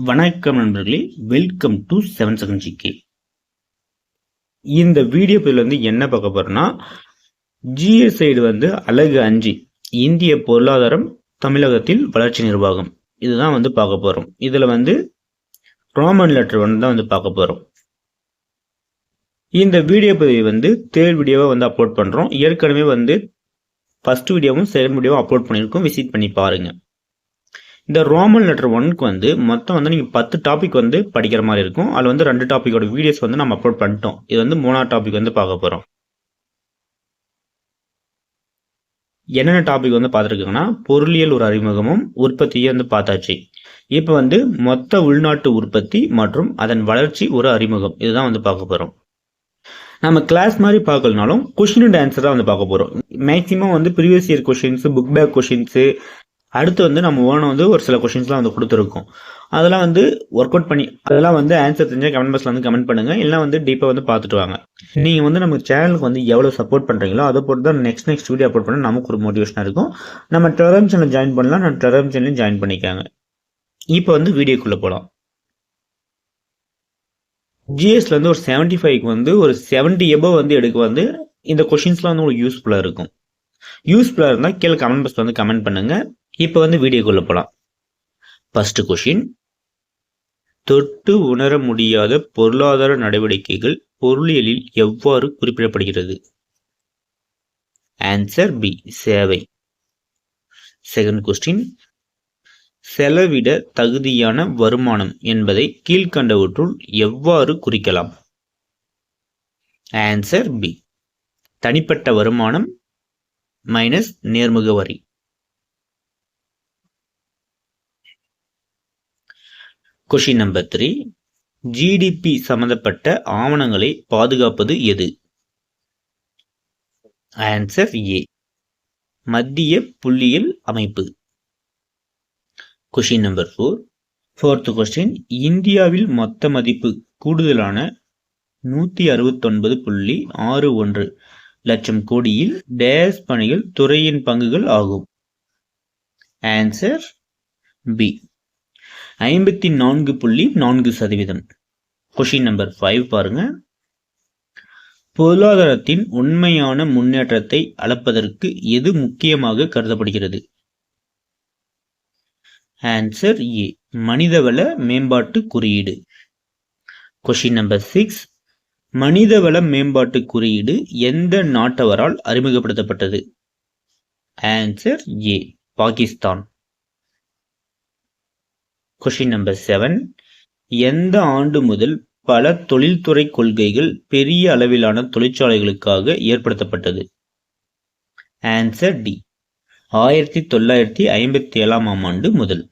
வணக்கம் நண்பர்களே, welcome to 7 Second GK. இந்த வீடியோ பதிவில் என்ன பார்க்க போறோம்னா, GS சைடு அலகு 5 இந்திய பொருளாதாரம் தமிழகத்தில் வளர்ச்சி நிர்வாகம் இதுதான் பார்க்க போறோம். இதுல ரோமன் லெட்டர் தான் பார்க்க போறோம். இந்த வீடியோ பதிவை தேர்ட் வீடியோவை அப்லோட் பண்றோம். ஏற்கனவே ஃபர்ஸ்ட் வீடியோவும் செகண்ட் வீடியோவும் அப்லோட் பண்ணியிருக்கோம். விசிட் பண்ணி பாருங்க. இந்த ரோமன் லெட்டர் 1க்கு மொத்தம் நீங்கள் 10 டாபிக் படிக்கிற மாதிரி இருக்கும். அதில் 2 டாப்பிக்கோட வீடியோஸ் நம்ம அப்லோட் பண்ணிட்டோம். இது 3ஆவது டாபிக் பார்க்க போகிறோம். என்னென்ன டாபிக் பார்த்துருக்கீங்கன்னா, பொருளியல் ஒரு அறிமுகமும் உற்பத்தியை பார்த்தாச்சு. இப்போ மொத்த உள்நாட்டு உற்பத்தி மற்றும் அதன் வளர்ச்சி ஒரு அறிமுகம் இதுதான் பார்க்க போகிறோம். நம்ம கிளாஸ் மாதிரி பார்க்கலனாலும் கொஸ்டின் அண்ட் ஆன்சர் தான் பார்க்க போகிறோம். Maximum previous year questions, book back questions, அடுத்து நம்ம ஓனம் ஒரு சில கொஸ்டின்ஸ்லாம் கொடுத்துருக்கோம். அதெல்லாம் ஒர்க் அவுட் பண்ணி அதெல்லாம் ஆன்சர் தெரிஞ்சால் கமெண்ட் பாக்ஸில் கமெண்ட் பண்ணுங்கள். இல்லை டீப்பாக பார்த்துட்டு வாங்க. நீங்கள் நம்ம சேனலுக்கு எவ்வளோ சப்போர்ட் பண்ணுறீங்களோ அதை பொறுத்து தான் நெக்ஸ்ட் வீடியோ அப்லோட் பண்ண நமக்கு ஒரு மோட்டிவேஷனாக இருக்கும். நம்ம டெலிகிராம் சேனல் ஜாயின் பண்ணலாம். நான் டெலிகிராம் சேனலையும் ஜாயின் பண்ணிக்காங்க. இப்போ வீடியோக்குள்ளே போகலாம். ஜிஎஸ்ல ஒரு 75க்கு ஒரு 70 எபோவ் எடுக்க இந்த கொஸ்டின்ஸ்லாம் உங்களுக்கு யூஸ்ஃபுல்லாக இருக்கும். யூஸ்ஃபுல்லாக இருந்தால் கீழே கமெண்ட் பாக்ஸில் கமெண்ட் பண்ணுங்கள். இப்போ வீடியோக்குள்ள போலாம். ஃபர்ஸ்ட் கொஸ்டின், தொட்டு உணர முடியாத பொருளாதார நடவடிக்கைகள் பொருளியலில் எவ்வாறு குறிப்பிடப்படுகிறது? ஆன்சர் பி, சேவை. செகண்ட் கொஸ்டின், செலவிட தகுதியான வருமானம் என்பதை கீழ்கண்டவற்றுள் எவ்வாறு குறிக்கலாம்? ஆன்சர் பி, தனிப்பட்ட வருமானம் மைனஸ் நேர்முக வரி. கொஸ்டின் நம்பர் 3, ஜிடிபி சம்பந்தப்பட்ட ஆவணங்களை பாதுகாப்பது எது? ஆன்சர் ஏ, மத்திய புள்ளியியல் அமைப்பு. கொஸ்டின் நம்பர் 4, ஃபோர்த் கொஸ்டின், இந்தியாவில் மொத்த மதிப்பு கூடுதலான 169.61 லட்சம் கோடியில் டேஸ் பணிகள் துறையின் பங்குகள் ஆகும். Answer B, 54.4%. கொஸ்டின் நம்பர் 5 பாருங்க. பொருளாதாரத்தின் உண்மையான முன்னேற்றத்தை அளப்பதற்கு எது முக்கியமாக கருதப்படுகிறது? ஆன்சர் ஏ, மனிதவள மேம்பாட்டு குறியீடு. கொஸ்டின் நம்பர் 6, மனிதவள மேம்பாட்டு குறியீடு எந்த நாட்டவரால் அறிமுகப்படுத்தப்பட்டது? Answer A, Pakistan. Question number 7, எந்த ஆண்டு முதல் பல தொழில்துறை கொள்கைகள் பெரிய அளவிலான தொழிற்சாலைகளுக்காக ஏற்படுத்தப்பட்டது? ஆன்சர் டி, 1957 ஆண்டு முதல்.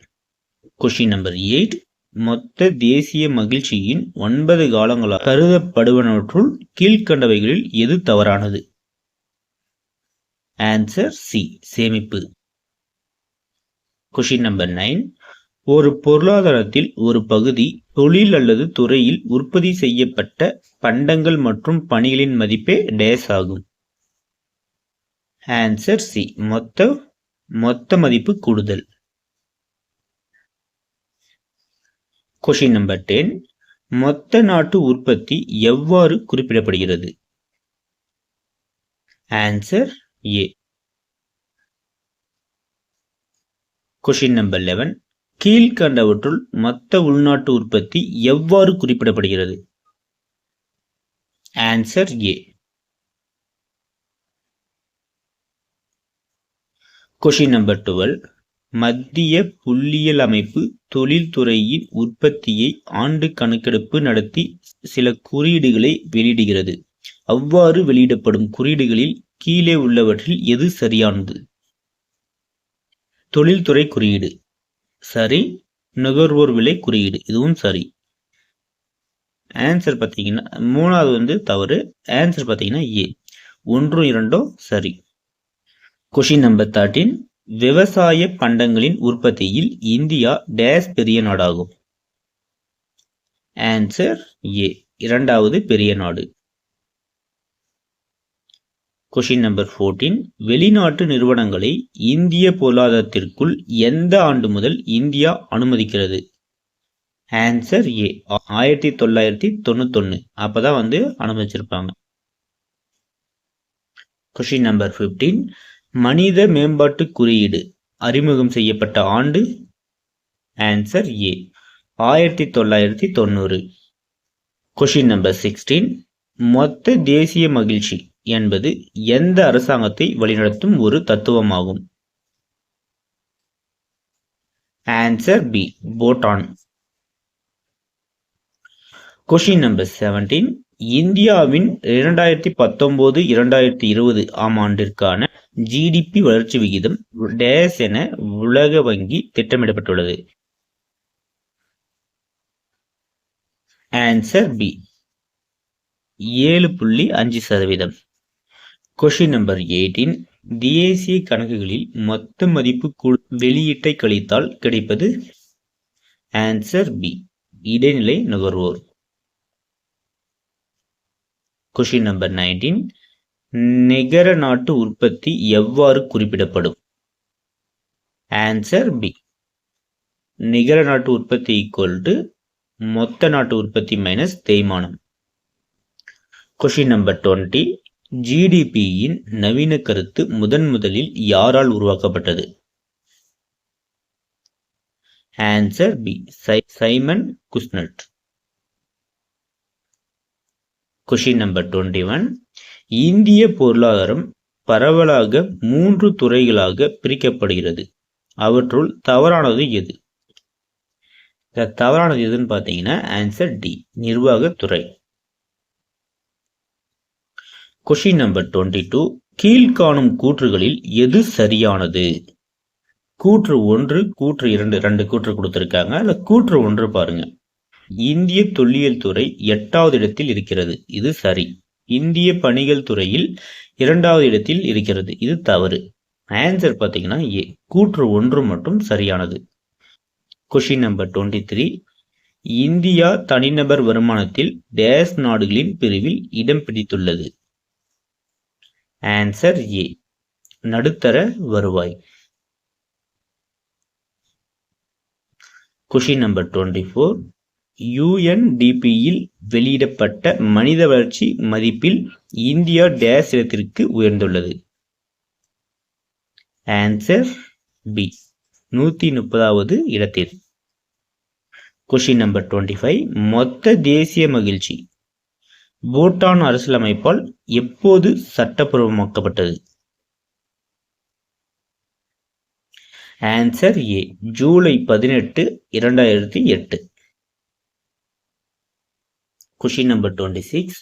கொஸ்டின் நம்பர் 8, மொத்த தேசிய மகிழ்ச்சியின் 9 காலங்களாக கருதப்படுவனவற்றுள் கீழ்கண்டவைகளில் எது தவறானது? ஆன்சர் சி, சேமிப்பு. கொஸ்டின் நம்பர் 9, ஒரு பொருளாதாரத்தில் ஒரு பகுதி தொழில் அல்லது துறையில் உற்பத்தி செய்யப்பட்ட பண்டங்கள் மற்றும் பணிகளின் மதிப்பே டேஸ் ஆகும். ஆன்சர் சி, மொத்த மதிப்பு கூடுதல். கொஸ்டின் நம்பர் 10, மொத்த நாட்டு உற்பத்தி எவ்வாறு குறிப்பிடப்படுகிறது? Answer A. கொஸ்டின் நம்பர் 11, கீழ்கண்டவற்றுள் மொத்த உள்நாட்டு உற்பத்தி எவ்வாறு குறிப்பிடப்படுகிறது? Answer A. கொஸ்டின் நம்பர் 12, மத்திய புள்ளியியல் அமைப்பு தொழில்துறையின் உற்பத்தியை ஆண்டு கணக்கெடுப்பு நடத்தி சில குறியீடுகளை வெளியிடுகிறது. அவ்வாறு வெளியிடப்படும் குறியீடுகளில் கீழே உள்ளவற்றில் எது சரியானது? தொழில்துறை குறியீடு சரி, நுகர்வோர் விலை குறியீடு இதுவும் சரி. ஆன்சர் பார்த்தீங்கன்னா 3வது தவறு. ஆன்சர் பார்த்தீங்கன்னா ஏ, 1ம் 2ம் சரி. கொஸ்டின் நம்பர் 13, விவசாய பண்டங்களின் உற்பத்தியில் இந்தியா டேஸ் பெரிய நாடாகும்? ஆன்சர் ஏ, 2வது பெரிய நாடு. கொஸ்டின் நம்பர் 14, வெளிநாட்டு நிறுவனங்களை இந்திய பொருளாதாரத்திற்குள் எந்த ஆண்டு முதல் இந்தியா அனுமதிக்கிறது? ஆன்சர் ஏ 1991 அப்பதான் வந்து அனுமதிச்சிருப்பாங்க. கொஸ்டின் நம்பர் 15 மனித மேம்பாட்டு குறியீடு அறிமுகம் செய்யப்பட்ட ஆண்டு. Answer A 1990. கொஸ்டின் நம்பர் 16 மொத்த தேசிய மகிழ்ச்சி என்பது எந்த அரசாங்கத்தை வழிநடத்தும் ஒரு தத்துவமாகும். Answer B Bhutan. Question number 17 இந்தியாவின் 2019-2020 ஆண்டிற்கான ஜிடிபி வளர்ச்சி விகிதம் டேஸ் என உலக வங்கி திட்டமிடப்பட்டுள்ளது. Answer B 7.5%. கொஸ்டின் நம்பர் 18 தேசிய கணக்குகளில் மொத்த மதிப்பு வெளியீட்டை கழித்தால் கிடைப்பது. ஆன்சர் பி இடைநிலை நுகர்வோர். கொஸ்டின் நம்பர் 19 நிகர நாட்டு உற்பத்தி எவ்வாறு குறிப்பிடப்படும். ஆன்சர் பி நிகர நாட்டு உற்பத்தி ஈக்குவல் டு மொத்த நாட்டு உற்பத்தி மைனஸ் தேய்மானம். கொஸ்டின் நம்பர் 20 ஜிடிபியின் நவீன கருத்து முதலில் யாரால் உருவாக்கப்பட்டது. Answer b Simon Kuznets. Question number 21 இந்திய பொருளாதாரம் பரவலாக 3 துறைகளாக பிரிக்கப்படுகிறது. அவற்றுள் தவறானது எது. தவறானது எதுன்னு பார்த்தீங்கன்னா ஆன்சர் டி நிர்வாகத்துறை. கொஸ்டின் நம்பர் 22 கீழ்காணும் கூற்றுகளில் எது சரியானது. கூற்று 1 கூற்று 2 2 கூற்று கொடுத்திருக்காங்க. அதுல கூற்று 1 பாருங்க. இந்திய தொல்லியல் துறை 8வது இடத்தில் இருக்கிறது. இது சரி. இந்திய பணிகள் துறையில் 2வது இடத்தில் இருக்கிறது. இது தவறு. ஆன்சர் பார்த்தீங்கன்னா ஏ கூற்று 1 மட்டும் சரியானது. கொஸ்டின் நம்பர் 23 இந்தியா தனிநபர் வருமானத்தில் டேஸ் நாடுகளின் பிரிவில் இடம் பிடித்துள்ளது. ஆன்சர் ஏ நடுத்தர வருவாய். கொஸ்டின் நம்பர் 24 யுஎன்டிபியில் வெளியிடப்பட்ட மனித வளர்ச்சி மதிப்பில் இந்தியா டேஸ் இடத்திற்கு உயர்ந்துள்ளது. ஆன்சர் பி 130வது இடத்தில். கொஸ்டின் நம்பர் 25 மொத்த தேசிய மகிழ்ச்சி பூட்டான் அரசியலமைப்பால் எப்போது சட்டப்பூர்வமாக்கப்பட்டது. Answer A July 18, 2008. Question number 26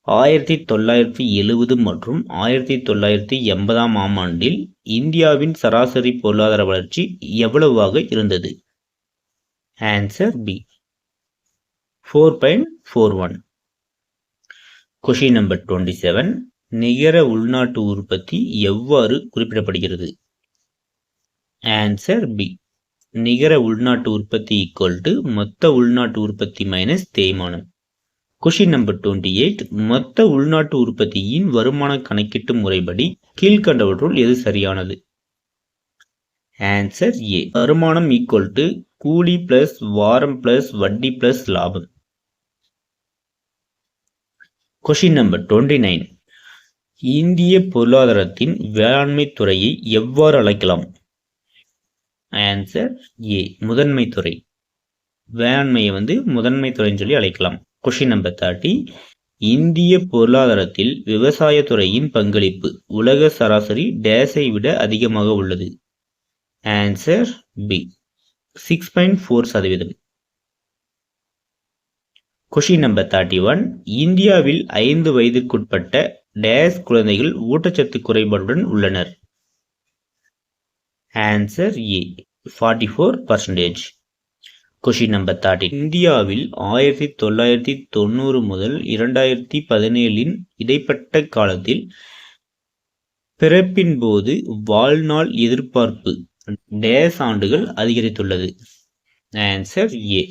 1970 மற்றும் 1980 ஆண்டில் இந்தியாவின் சராசரி பொருளாதார வளர்ச்சி எவ்வளவாக இருந்தது. Answer B 4.41. கொஸ்டின் நம்பர் 27 நிகர உள்நாட்டு உற்பத்தி எவ்வாறு குறிப்பிடப்படுகிறது. ஆன்சர் பி நிகர உள்நாட்டு உற்பத்தி ஈக்குவல் டு மொத்த உள்நாட்டு உற்பத்தி மைனஸ் தேய்மானம். கொஸ்டின் நம்பர் 28 மொத்த உள்நாட்டு உற்பத்தியின் வருமான கணக்கீட்டு முறைப்படி கீழ்கண்டவற்றுள் எது சரியானது. ஆன்சர் ஏ வருமானம் ஈக்குவல் டு கூலி பிளஸ் வாரம் பிளஸ் வட்டி பிளஸ் லாபம். கொஸ்டின் நம்பர் 29 இந்திய பொருளாதாரத்தின் வேளாண்மை துறையை எவ்வாறு அழைக்கலாம். ஆன்சர் ஏ முதன்மை துறை. வேளாண்மையை முதன்மை துறைன்னு சொல்லி அழைக்கலாம். கொஸ்டின் நம்பர் 30 இந்திய பொருளாதாரத்தில் விவசாயத்துறையின் பங்களிப்பு உலக சராசரி டேஸை விட அதிகமாக உள்ளது. Answer B 6.4%. கொஸ்டின் நம்பர் 31 இந்தியாவில் 5 வயதிற்குட்பட்ட டேஸ் குழந்தைகள் ஊட்டச்சத்து குறைபாடுடன் உள்ளனர். Answer A 44%. கொஸ்டின் நம்பர் 30 இந்தியாவில் 1990 முதல் 2017 இடைப்பட்ட காலத்தில் பிறப்பின் போது வாழ்நாள் எதிர்பார்ப்பு டேஸ் ஆண்டுகள் அதிகரித்துள்ளது. ஆன்சர் ஏ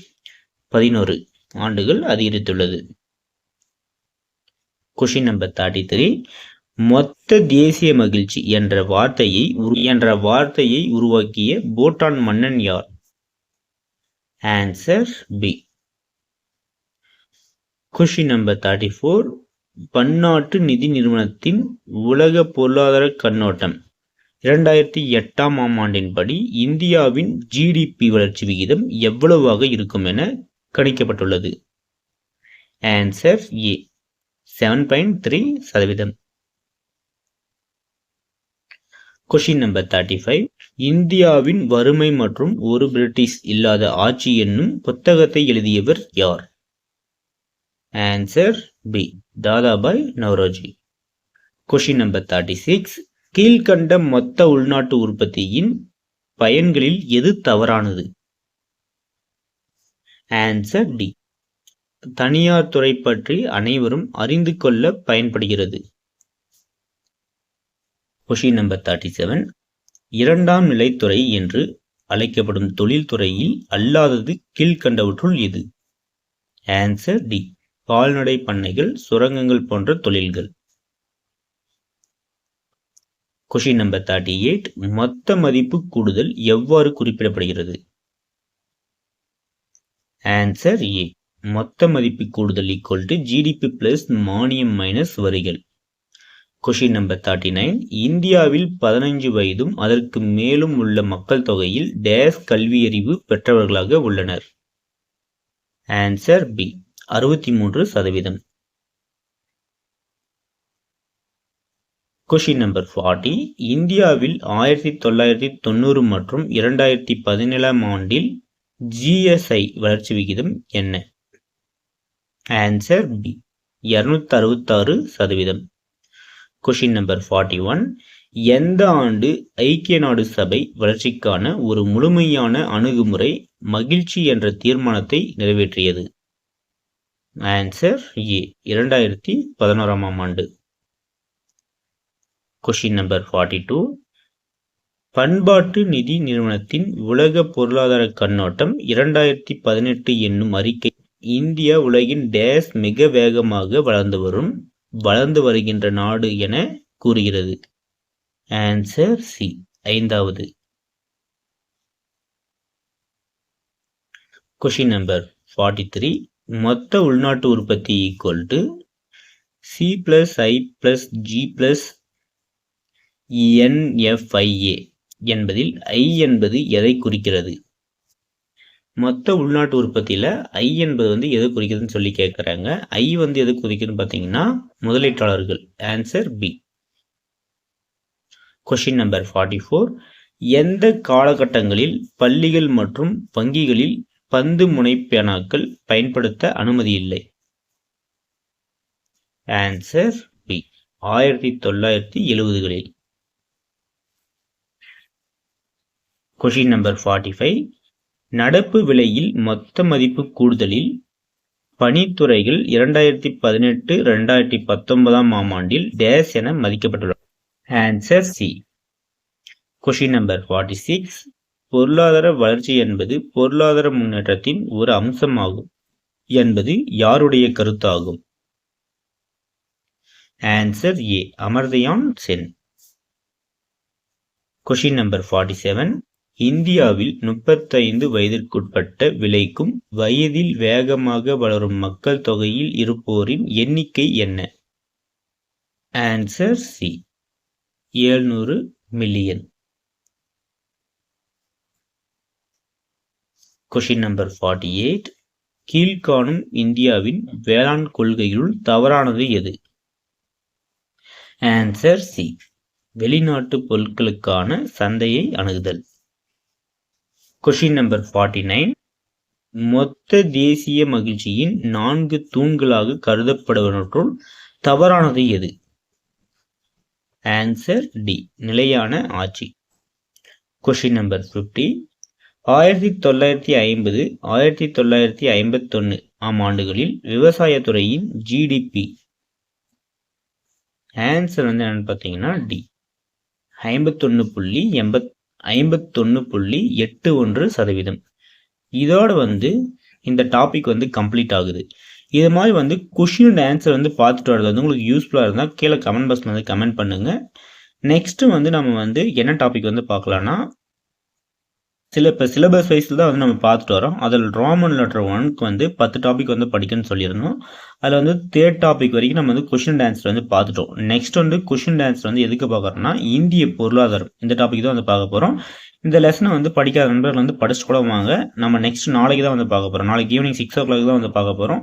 11 ஆண்டுகள் அதிகரித்துள்ளது. கொஸ்டின் நம்பர் 33 மொத்த தேசிய மகிழ்ச்சி என்ற வார்த்தையை உருவாக்கிய பூட்டான் மன்னன் யார். Answer B. Question number 34. பன்னாட்டு நிதி நிறுவனத்தின் உலக பொருளாதார கண்ணோட்டம் 2008ஆம் ஆண்டின்படி இந்தியாவின் ஜிடிபி வளர்ச்சி விகிதம் எவ்வளவாக இருக்கும் என கணிக்கப்பட்டுள்ளது? Answer A 7.3%. Question number 35. இந்தியாவின் வறுமை மற்றும் ஒரு பிரிட்டிஷ் இல்லாத ஆட்சி என்னும் புத்தகத்தை எழுதியவர் யார்? Answer b. Dadabhai Naoroji. Question number 36. கீழ்கண்ட மொத்த உள்நாட்டு உற்பத்தியின் பயன்களில் எது தவறானது? Answer D. தனியார் துறை பற்றி அனைவரும் அறிந்து கொள்ள பயன்படுகிறது. Question number 37. இரண்டாம் நிலைத்துறை என்று அழைக்கப்படும் தொழில்துறையில் அல்லாதது கீழ்கண்டவற்றுள் எது? Answer D. கால்நடை பண்ணைகள், சுரங்கங்கள் போன்ற தொழில்கள். Question number 38. மொத்த மதிப்பு கூடுதல் எவ்வாறு குறிப்பிடப்படுகிறது? Answer A. மொத்த மதிப்பு கூடுதல் ஈக்குவல் டு ஜிடிபி பிளஸ் மானியம் மைனஸ் வரிகள். Question number 39. இந்தியாவில் 15 வயதும் அதற்கு மேலும் உள்ள மக்கள் தொகையில் டேஸ் கல்வியறிவு பெற்றவர்களாக உள்ளனர்? Answer B. 63%. Question number 40. இந்தியாவில் 1990 மற்றும் 2017ஆம் ஆண்டில் ஜிஎஸ்ஐ வளர்ச்சி விகிதம் என்ன? Answer B. 266%. Question number 41. எந்த ஆண்டு ஐக்கிய நாடு சபை வளர்ச்சிக்கான ஒரு முழுமையான அணுகுமுறை மகிழ்ச்சி என்ற தீர்மானத்தை நிறைவேற்றியது? Answer A. 2011ஆம் ஆண்டு. Question number 42. பண்பாட்டு நிதி நிறுவனத்தின் உலக பொருளாதார கண்ணோட்டம் 2018 என்னும் அறிக்கை இந்தியா உலகின் டேஸ் மிக வேகமாக வளர்ந்து வருகின்ற நாடு என கூறுகிறது? Answer C. 5வது. Question number 43. மொத்த உள்நாட்டு உற்பத்தி equal to C plus I plus G plus NFIA என்பதில் ஐ என்பது எதை குறிக்கிறது? மொத்த உள்நாட்டு உற்பத்தியில் ஐ என்பது எதை குறிக்கிறதுன்னு சொல்லி கேட்குறாங்க. ஐ எதை குறிக்குதுன்னு பார்த்தீங்கன்னா முதலீட்டாளர்கள். Answer B. Question number 44. எந்த காலகட்டங்களில் பள்ளிகள் மற்றும் வங்கிகளில் பந்து முனை பேனாக்கள் பயன்படுத்த அனுமதி இல்லை? Answer B. 1970களில். Question number 45. நடப்பு விலையில் மொத்த மதிப்பு கூடுதலில் பணித்துறைகள் 2018-2019ஆம் ஆண்டில் டேஸ் என மதிக்கப்பட்டுள்ளன? Answer C. Question number 46. பொருளாதார வளர்ச்சி என்பது பொருளாதார முன்னேற்றத்தின் ஒரு அம்சமாகும் என்பது யாருடைய கருத்தாகும்? Answer A. Amartya Sen. Question number 47. இந்தியாவில் 35 வயதிற்குட்பட்ட விளைக்கும் வயதில் வேகமாக வளரும் மக்கள் தொகையில் இருப்போரின் எண்ணிக்கை என்ன? Answer C. 700 million. Question number 48. கீழ்காணும் இந்தியாவின் வேளாண் கொள்கைகளுள் தவறானது எது? Answer C. வெளிநாட்டு பொருட்களுக்கான சந்தையை அணுகுதல். Question number 49. மொத்த தேசிய மகிழ்ச்சியின் 4 தூண்களாக கருதப்படுவனற்றுள் தவறானது எது? Answer D. நிலையான ஆட்சி. Question number 50. 1950 1951 ஆம் ஆண்டுகளில் விவசாயத்துறையின் ஜிடிபி ஆன்சர் என்னன்னு பார்த்தீங்கன்னா டி. 51.81%. இதோட இந்த டாபிக் கம்ப்ளீட் ஆகுது. இது மாதிரி கொஷின் அண்ட் ஆன்சர் பார்த்துட்டு வரது உங்களுக்கு யூஸ்ஃபுல்லாக இருந்தால் கீழே கமெண்ட் பாக்ஸ் கமெண்ட் பண்ணுங்க. நெக்ஸ்ட் நம்ம என்ன டாபிக் பார்க்கலாம்னா இப்போ சிலபஸ் வைஸில் தான் வந்து நம்ம பார்த்துட்டு வரோம். அதில் ரோமன் லெட்டர் 1க்கு வந்து 10 டாபிக் வந்து படிக்கணும்னு சொல்லியிருந்தோம். அதில் வந்து 3rd டாபிக் வரைக்கும் நம்ம வந்து கொஷின் அண்ட் ஆன்சர் வந்து பார்த்துட்டோம். நெக்ஸ்ட் வந்து கொஷின் அண்ட் ஆன்சர் வந்து எதுக்கு பார்க்குறோம்னா இந்திய பொருளாதாரம் இந்த டாபிக் தான் வந்து பார்க்க போகிறோம். இந்த லெசனை வந்து படிக்காத நண்பர்கள் வந்து படிச்சு கூட வாங்க. நம்ம நெக்ஸ்ட் நாளைக்கு தான் வந்து பார்க்க போகிறோம். நாளைக்கு ஈவினிங் 6 o'clock தான் வந்து பார்க்க போகிறோம்.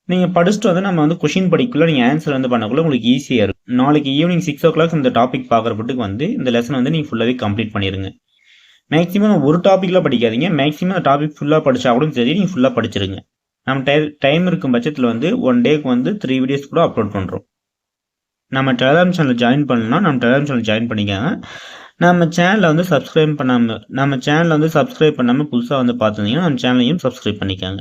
நீங்கள் படிச்சுட்டு வந்து நம்ம வந்து கொஷின் படிக்கக்குள்ள நீங்கள் ஆன்சர் வந்து பண்ணக்குள்ள உங்களுக்கு ஈஸியாக இருக்கும். நாளைக்கு ஈவினிங் 6 o'clock இந்த டாபிக் பார்க்குறப்பட்டுக்கு வந்து இந்த லெசனை வந்து நீங்கள் ஃபுல்லாகவே கம்ப்ளீட் பண்ணிடுங்க. மேக்ஸிமம் ஒரு டாப்பிக்கில் படிக்காதீங்க. மேக்ஸிமம் டாபிக் ஃபுல்லாக படித்தா கூட சரி நீங்கள் ஃபுல்லாக படிச்சிருங்க. நம்ம டைம் இருக்கும் பட்சத்தில் வந்து 1 டேக்கு வந்து 3 வீடியோஸ் கூட அப்லோட் பண்ணுறோம். நம்ம டெலிகிராம் சேனல் ஜாயின் பண்ணலாம். நம்ம டெலிகிராம் சேனல் ஜாயின் பண்ணிக்காங்க. நம்ம சேனலை வந்து சப்ஸ்கிரைப் பண்ணாமல் புதுசாக வந்து பார்த்துருந்தீங்கன்னா நம்ம சேனலையும் சப்ஸ்கிரைப் பண்ணிக்காங்க.